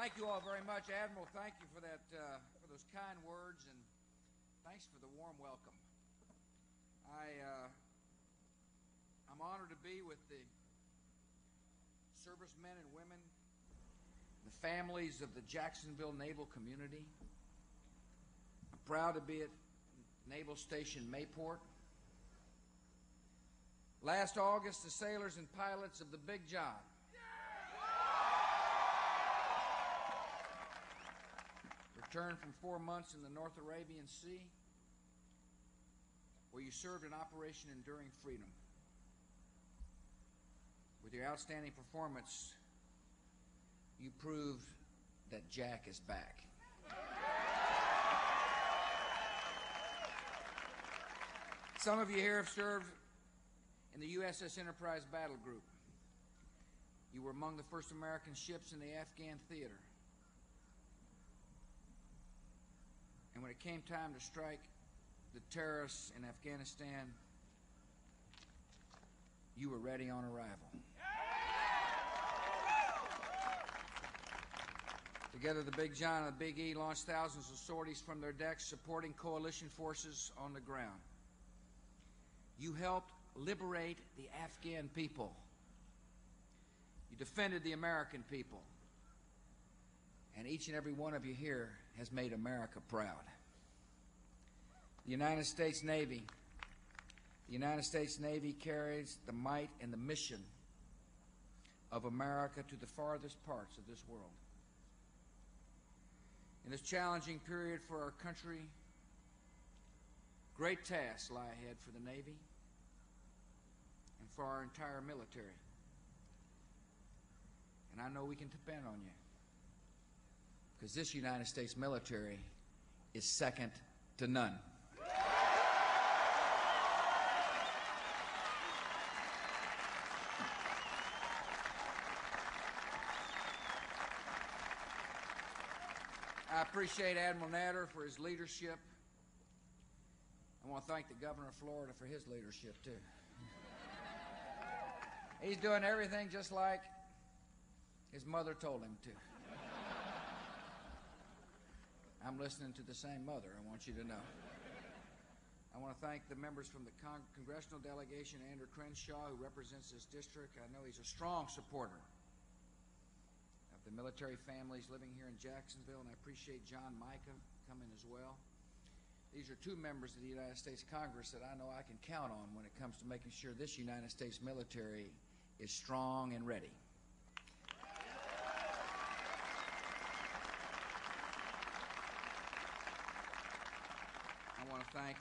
Thank you all very much, Admiral. Thank you for that, for those kind words, and thanks for the warm welcome. I'm honored to be with the servicemen and women, the families of the Jacksonville Naval Community. I'm proud to be at Naval Station Mayport. Last August, the sailors and pilots of the Big John returned from 4 months in the North Arabian Sea, where you served in Operation Enduring Freedom. With your outstanding performance, you proved that Jack is back. Some of you here have served in the USS Enterprise Battle Group. You were among the first American ships in the Afghan theater. And when it came time to strike the terrorists in Afghanistan, you were ready on arrival. Together, the Big John and the Big E launched thousands of sorties from their decks, supporting coalition forces on the ground. You helped liberate the Afghan people. You defended the American people. And each and every one of you here has made America proud. The United States Navy carries the might and the mission of America to the farthest parts of this world. In this challenging period for our country, great tasks lie ahead for the Navy and for our entire military. And I know we can depend on you, because this United States military is second to none. I appreciate Admiral Natter for his leadership. I want to thank the Governor of Florida for his leadership, too. He's doing everything just like his mother told him to. I'm listening to the same mother, I want you to know. I want to thank the members from the congressional delegation, Andrew Crenshaw, who represents this district. I know he's a strong supporter of the military families living here in Jacksonville, and I appreciate John Micah coming as well. These are two members of the United States Congress that I know I can count on when it comes to making sure this United States military is strong and ready. I want to thank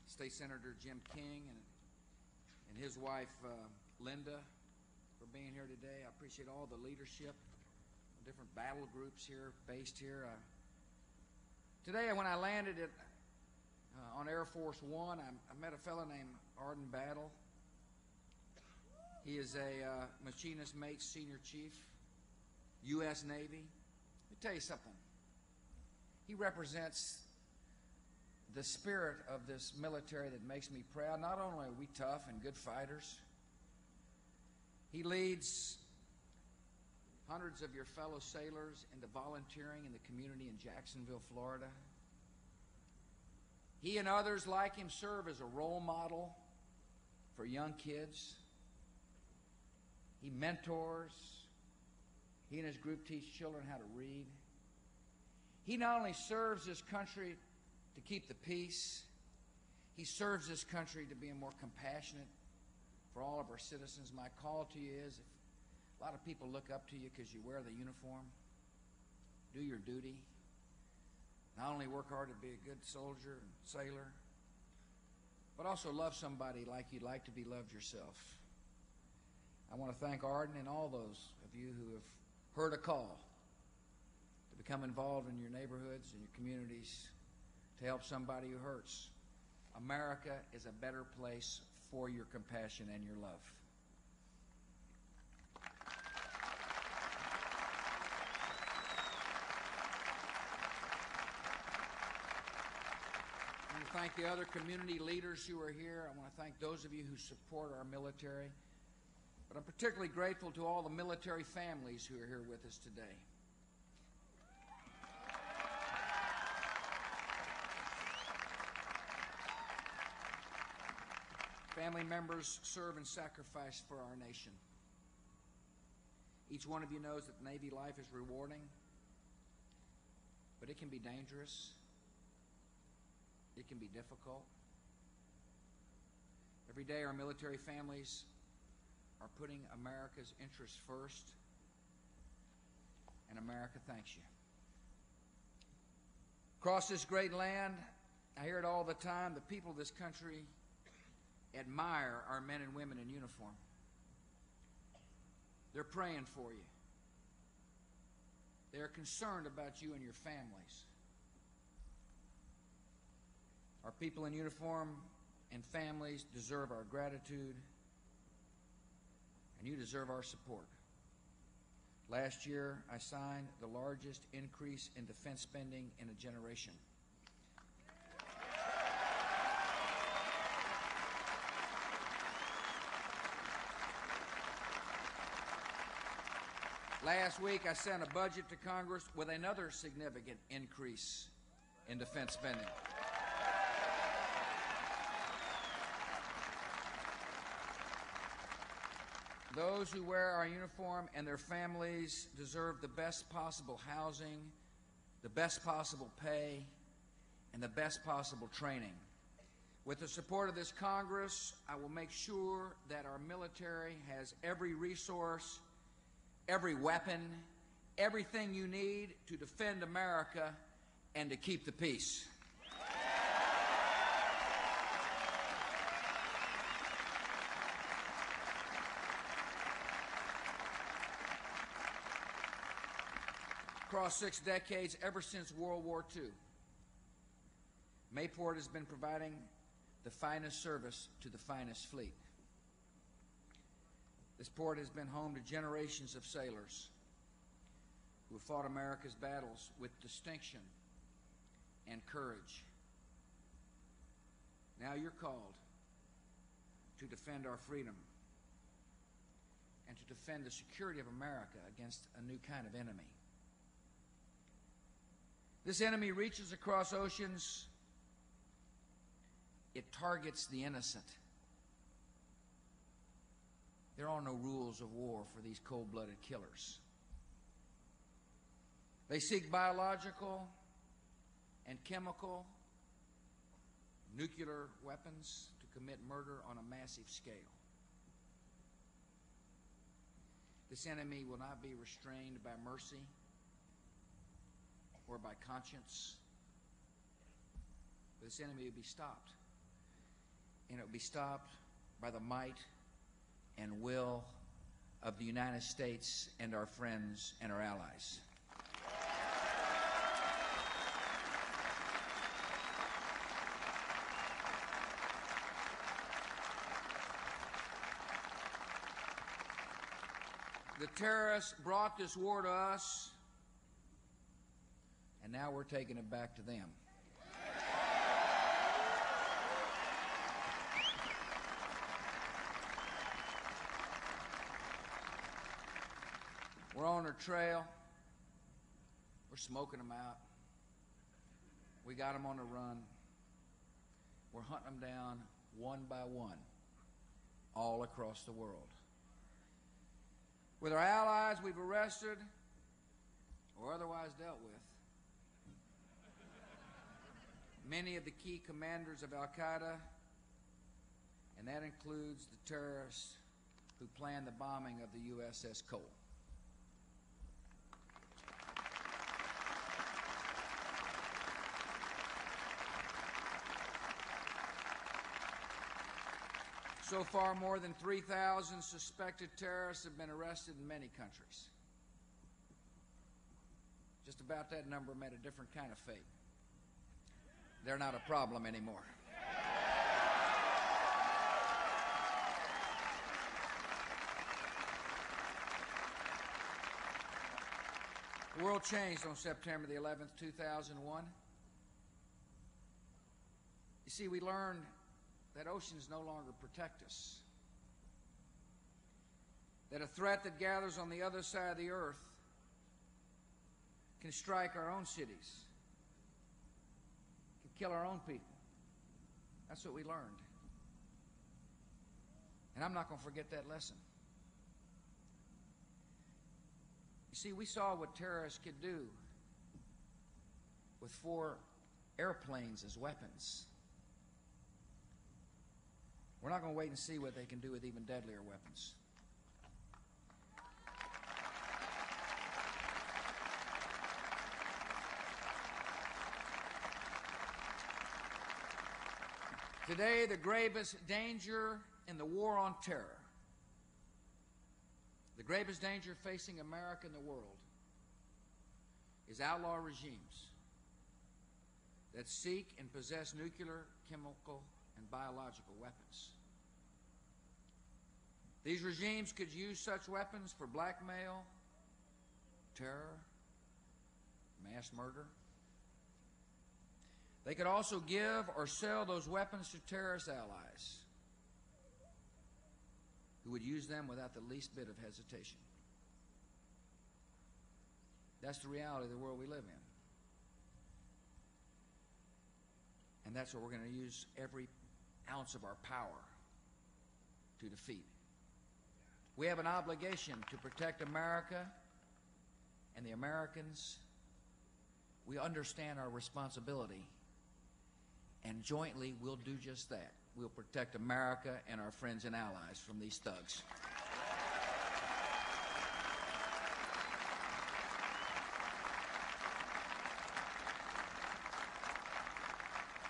State Senator Jim King and his wife Linda for being here today. I appreciate all the leadership, the different battle groups here, based here. Today when I landed on Air Force One, I met a fellow named Arden Battle. He is a machinist mate senior chief, U.S. Navy. Let me tell you something. He represents the spirit of this military that makes me proud. Not only are we tough and good fighters, he leads hundreds of your fellow sailors into volunteering in the community in Jacksonville, Florida. He and others like him serve as a role model for young kids. He mentors. He and his group teach children how to read. He not only serves this country to keep the peace, he serves this country to be more compassionate for all of our citizens. My call to you is, if a lot of people look up to you because you wear the uniform, do your duty. Not only work hard to be a good soldier and sailor, but also love somebody like you'd like to be loved yourself. I want to thank Arden and all those of you who have heard a call to become involved in your neighborhoods and your communities to help somebody who hurts. America is a better place for your compassion and your love. I want to thank the other community leaders who are here. I want to thank those of you who support our military. But I'm particularly grateful to all the military families who are here with us today. Family members serve and sacrifice for our nation. Each one of you knows that Navy life is rewarding, but it can be dangerous. It can be difficult. Every day our military families are putting America's interests first, and America thanks you. Across this great land, I hear it all the time, the people of this country admire our men and women in uniform. They're praying for you. They're concerned about you and your families. Our people in uniform and families deserve our gratitude, and you deserve our support. Last year, I signed the largest increase in defense spending in a generation. Last week, I sent a budget to Congress with another significant increase in defense spending. Those who wear our uniform and their families deserve the best possible housing, the best possible pay, and the best possible training. With the support of this Congress, I will make sure that our military has every resource, every weapon, everything you need to defend America and to keep the peace. Across 6 decades, ever since World War II, Mayport has been providing the finest service to the finest fleet. This port has been home to generations of sailors who have fought America's battles with distinction and courage. Now you're called to defend our freedom and to defend the security of America against a new kind of enemy. This enemy reaches across oceans. It targets the innocent. There are no rules of war for these cold-blooded killers. They seek biological and chemical, nuclear weapons to commit murder on a massive scale. This enemy will not be restrained by mercy or by conscience. This enemy will be stopped. And it will be stopped by the might and will of the United States and our friends and our allies. The terrorists brought this war to us, and now we're taking it back to them. We're on their trail. We're smoking them out. We got them on the run. We're hunting them down one by one all across the world. With our allies we've arrested or otherwise dealt with, many of the key commanders of Al-Qaeda, and that includes the terrorists who planned the bombing of the USS Cole. So far, more than 3,000 suspected terrorists have been arrested in many countries. Just about that number met a different kind of fate. They're not a problem anymore. The world changed on September the 11th, 2001. You see, we learned that oceans no longer protect us, that a threat that gathers on the other side of the earth can strike our own cities, can kill our own people. That's what we learned. And I'm not going to forget that lesson. You see, we saw what terrorists could do with 4 airplanes as weapons. We're not going to wait and see what they can do with even deadlier weapons. Today, the gravest danger in the war on terror, the gravest danger facing America and the world, is outlaw regimes that seek and possess nuclear, chemical, and biological weapons. These regimes could use such weapons for blackmail, terror, mass murder. They could also give or sell those weapons to terrorist allies who would use them without the least bit of hesitation. That's the reality of the world we live in. And that's what we're going to use every ounce of our power to defeat. We have an obligation to protect America and the Americans. We understand our responsibility, and jointly we'll do just that. We'll protect America and our friends and allies from these thugs.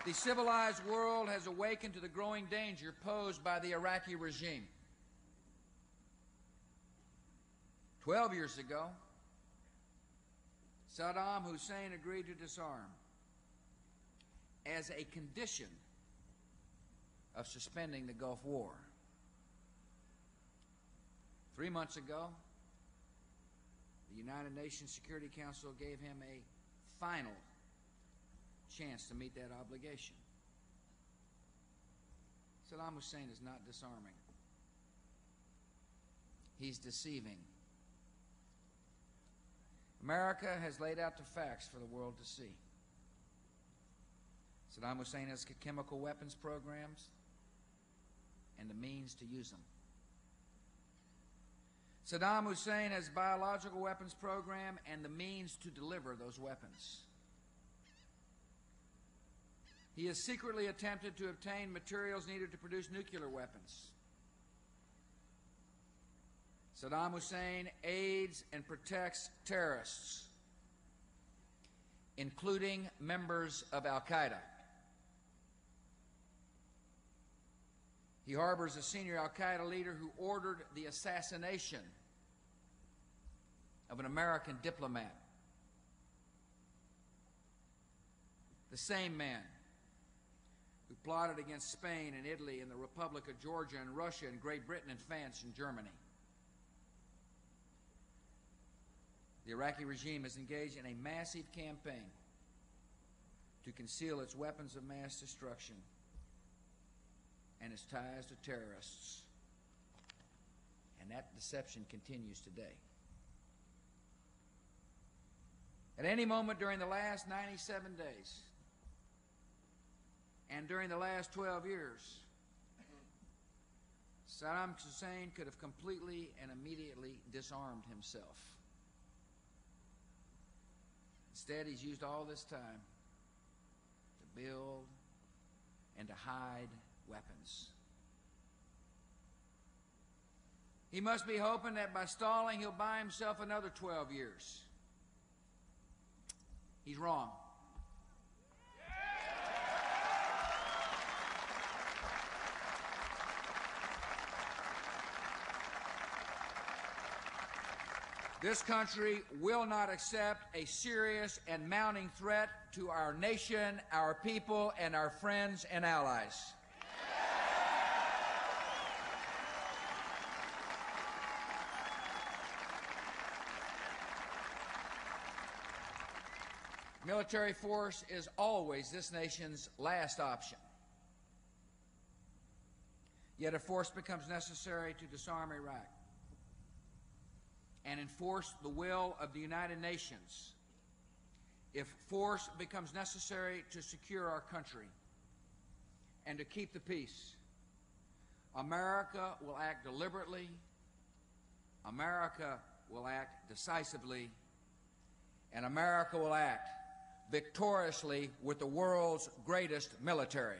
The civilized world has awakened to the growing danger posed by the Iraqi regime. 12 years ago, Saddam Hussein agreed to disarm as a condition of suspending the Gulf War. 3 months ago, the United Nations Security Council gave him a final chance to meet that obligation. Saddam Hussein is not disarming. He's deceiving. America has laid out the facts for the world to see. Saddam Hussein has chemical weapons programs and the means to use them. Saddam Hussein has a biological weapons program and the means to deliver those weapons. He has secretly attempted to obtain materials needed to produce nuclear weapons. Saddam Hussein aids and protects terrorists, including members of Al-Qaeda. He harbors a senior Al-Qaeda leader who ordered the assassination of an American diplomat. The same man who plotted against Spain and Italy and the Republic of Georgia and Russia and Great Britain and France and Germany. The Iraqi regime is engaged in a massive campaign to conceal its weapons of mass destruction and its ties to terrorists. And that deception continues today. At any moment during the last 97 days and during the last 12 years, Saddam Hussein could have completely and immediately disarmed himself. Instead, he's used all this time to build and to hide weapons. He must be hoping that by stalling, he'll buy himself another 12 years. He's wrong. This country will not accept a serious and mounting threat to our nation, our people, and our friends and allies. Military force is always this nation's last option. Yet if force becomes necessary to disarm Iraq and enforce the will of the United Nations, if force becomes necessary to secure our country and to keep the peace, America will act deliberately. America will act decisively. And America will act victoriously with the world's greatest military.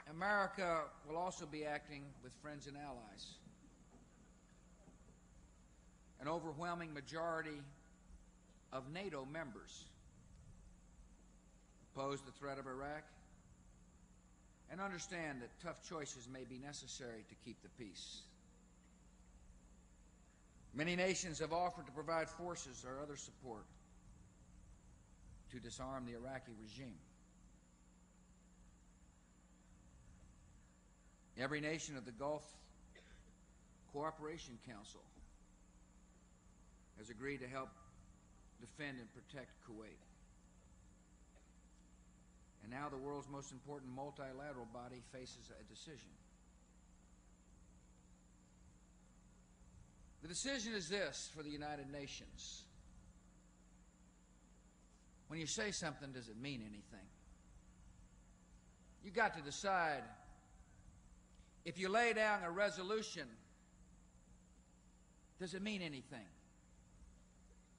America will also be acting with friends and allies. An overwhelming majority of NATO members oppose the threat of Iraq and understand that tough choices may be necessary to keep the peace. Many nations have offered to provide forces or other support to disarm the Iraqi regime. Every nation of the Gulf Cooperation Council has agreed to help defend and protect Kuwait. And now the world's most important multilateral body faces a decision. The decision is this for the United Nations. When you say something, does it mean anything? You've got to decide. If you lay down a resolution, does it mean anything?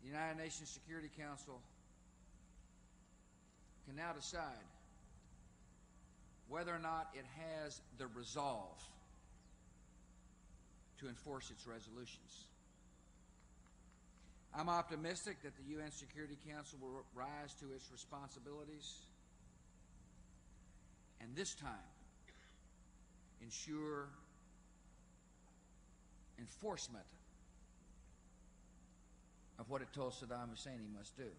The United Nations Security Council can now decide whether or not it has the resolve to enforce its resolutions. I'm optimistic that the UN Security Council will rise to its responsibilities and this time ensure enforcement of what it told Saddam Hussein he must do.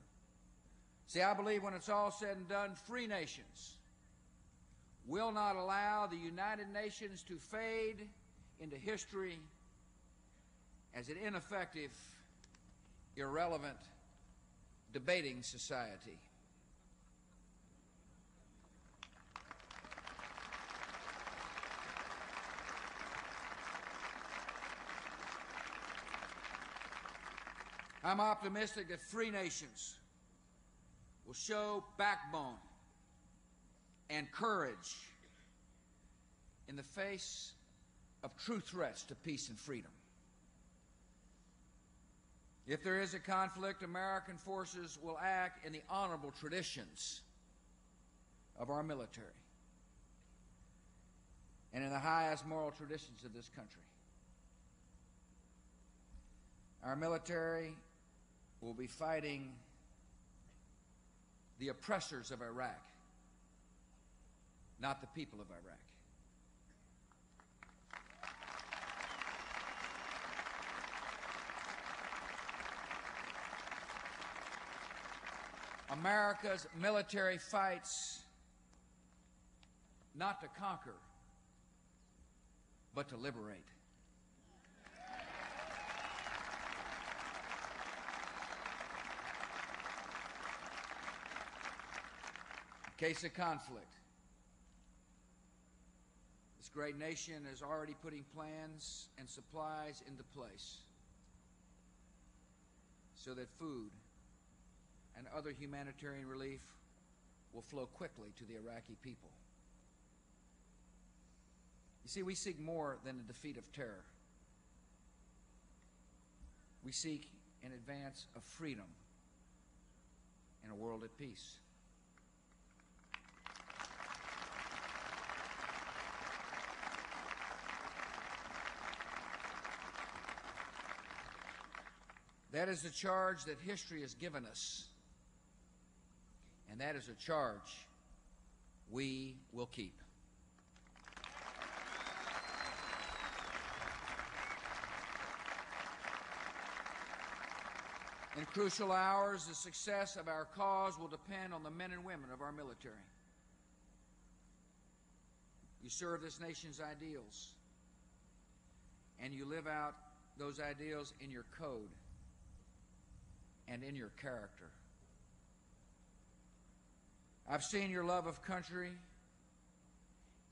See, I believe when it's all said and done, free nations will not allow the United Nations to fade into history as an ineffective, irrelevant, debating society. I'm optimistic that free nations will show backbone and courage in the face of true threats to peace and freedom. If there is a conflict, American forces will act in the honorable traditions of our military and in the highest moral traditions of this country. Our military will be fighting the oppressors of Iraq, not the people of Iraq. America's military fights not to conquer, but to liberate. In case of conflict, this great nation is already putting plans and supplies into place so that food and other humanitarian relief will flow quickly to the Iraqi people. You see, we seek more than the defeat of terror. We seek an advance of freedom in a world at peace. That is the charge that history has given us, and that is a charge we will keep. In crucial hours, the success of our cause will depend on the men and women of our military. You serve this nation's ideals, and you live out those ideals in your code and in your character. I've seen your love of country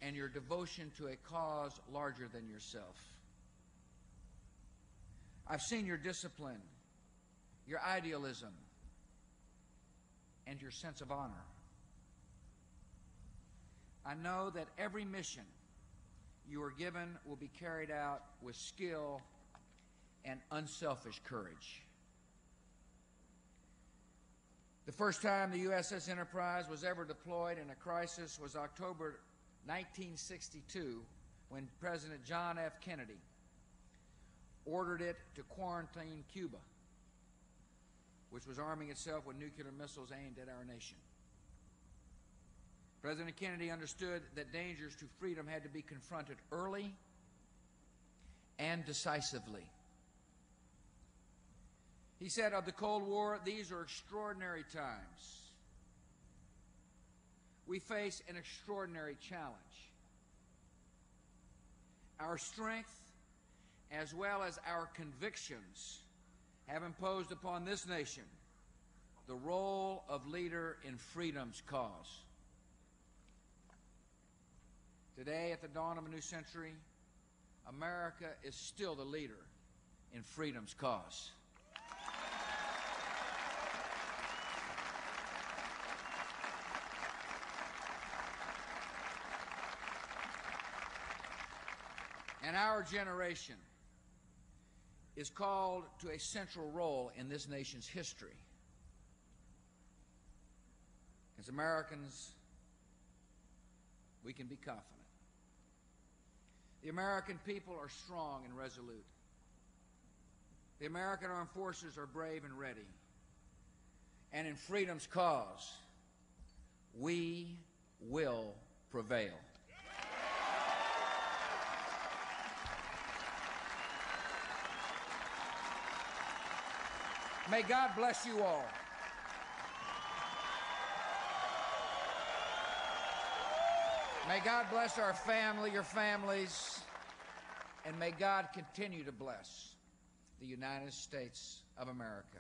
and your devotion to a cause larger than yourself. I've seen your discipline, your idealism, and your sense of honor. I know that every mission you are given will be carried out with skill and unselfish courage. The first time the USS Enterprise was ever deployed in a crisis was October 1962, when President John F. Kennedy ordered it to quarantine Cuba, which was arming itself with nuclear missiles aimed at our nation. President Kennedy understood that dangers to freedom had to be confronted early and decisively. He said of the Cold War, "These are extraordinary times. We face an extraordinary challenge. Our strength, as well as our convictions, have imposed upon this nation the role of leader in freedom's cause." Today, at the dawn of a new century, America is still the leader in freedom's cause. And our generation is called to a central role in this nation's history. As Americans, we can be confident. The American people are strong and resolute. The American armed forces are brave and ready. And in freedom's cause, we will prevail. May God bless you all. May God bless our family, your families, and may God continue to bless the United States of America.